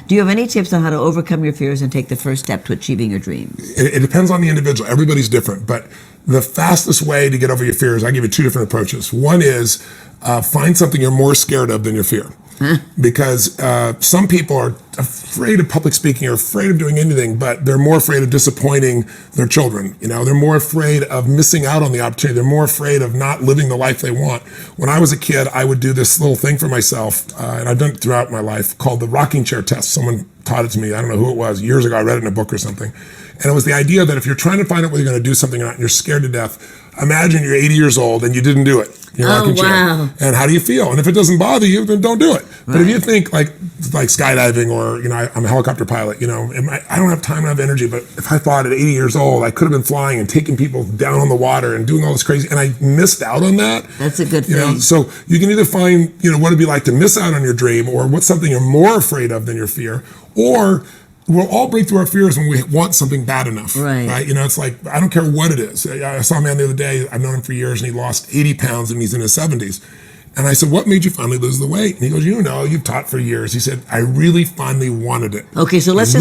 Do you have any tips on how to overcome your fears and take the first step to achieving your dreams? It depends on the individual. Everybody's different, but the fastest way to get over your fears, I give you two different approaches. One is find something you're more scared of than your fear. Because some people are afraid of public speaking or afraid of doing anything, but they're more afraid of disappointing their children. They're more afraid of missing out on the opportunity. They're more afraid of not living the life they want. When I was a kid, I would do this little thing for myself, and I've done it throughout my life, called the rocking chair test. Someone taught it to me. I don't know who it was. Years ago, I read it in a book or something. And it was the idea that if you're trying to find out whether you're going to do something or not, and you're scared to death, imagine you're 80 years old and you didn't do it. Wow. And how do you feel? And if it doesn't bother you, then don't do it. Right. But if you think like skydiving or, I'm a helicopter pilot, I don't have time, I don't have energy, but if I thought at 80 years old, I could have been flying and taking people down on the water and doing all this crazy, and I missed out on that. That's a good thing. So you can either find, what it'd be like to miss out on your dream, or what's something you're more afraid of than your fear, or we'll all break through our fears when we want something bad enough. Right? It's like, I don't care what it is. I saw a man the other day, I've known him for years, and he lost 80 pounds and he's in his 70s. And I said, what made you finally lose the weight? And he goes, you've taught for years. He said, I really finally wanted it. Okay, so let's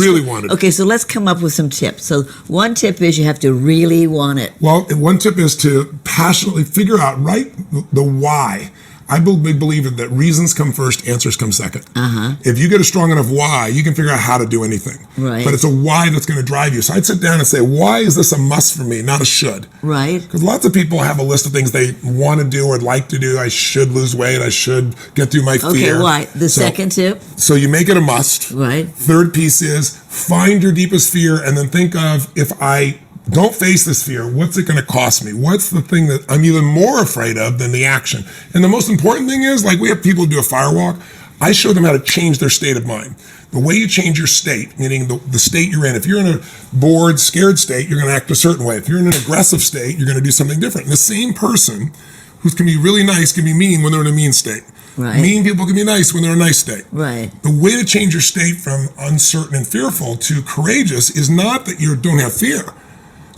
come up with some tips. So one tip is you have to really want it. Well, one tip is to passionately figure out, the why. I believe that reasons come first, answers come second. If you get a strong enough why, you can figure out how to do anything. Right. But it's a why that's going to drive you. So I'd sit down and say, why is this a must for me, not a should? Right. Because lots of people have a list of things they want to do or like to do. I should lose weight. I should get through my fear. Okay, why? The second tip? So you make it a must. Right. Third piece is find your deepest fear and then think of, if I don't face this fear, what's it going to cost me? What's the thing that I'm even more afraid of than the action? And the most important thing is, we have people do a fire walk. I show them how to change their state of mind. The way you change your state, meaning the state you're in. If you're in a bored, scared state, you're going to act a certain way. If you're in an aggressive state, you're going to do something different. And the same person who can be really nice can be mean when they're in a mean state. Right. Mean people can be nice when they're in a nice state. Right. The way to change your state from uncertain and fearful to courageous is not that you don't have fear.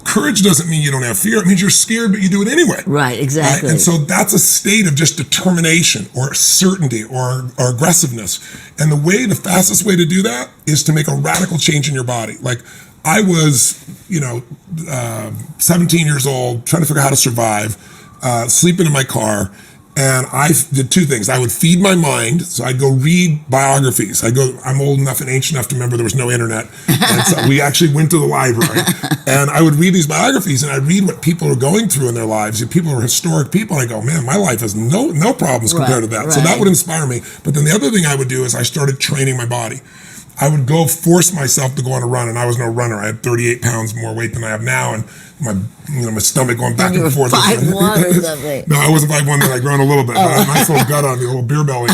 Courage doesn't mean you don't have fear. It means you're scared, but you do it anyway. Right, exactly. Right? And so that's a state of just determination or certainty or aggressiveness. And the fastest way to do that is to make a radical change in your body. Like I was, 17 years old, trying to figure out how to survive, sleeping in my car. And I did two things. I would feed my mind, so I'd go read biographies. I'm old enough and ancient enough to remember there was no internet. And so we actually went to the library. And I would read these biographies, and I'd read what people are going through in their lives. People are historic people, and I go, man, my life has no problems compared to that. Right. So that would inspire me. But then the other thing I would do is I started training my body. I would go force myself to go on a run, and I was no runner. I had 38 pounds more weight than I have now, and my stomach going back and forth. 5'1" or something. No, I wasn't 5'1", then I'd grown a little bit. I had a nice little gut on me, a little beer belly.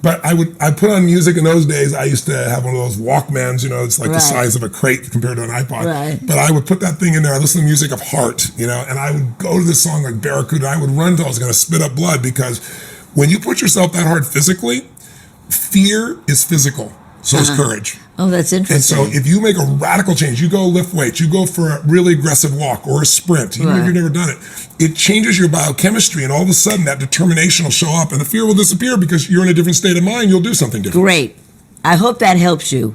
But I put on music in those days. I used to have one of those Walkmans, it's like the size of a crate compared to an iPod. Right. But I would put that thing in there. I listened to music of heart, and I would go to this song like Barracuda. I would run till I was going to spit up blood, because when you put yourself that hard physically, fear is physical. So is courage. Oh, that's interesting. And so if you make a radical change, you go lift weights, you go for a really aggressive walk or a sprint, even if you've never done it, it changes your biochemistry, and all of a sudden that determination will show up and the fear will disappear because you're in a different state of mind. You'll do something different. Great. I hope that helps you.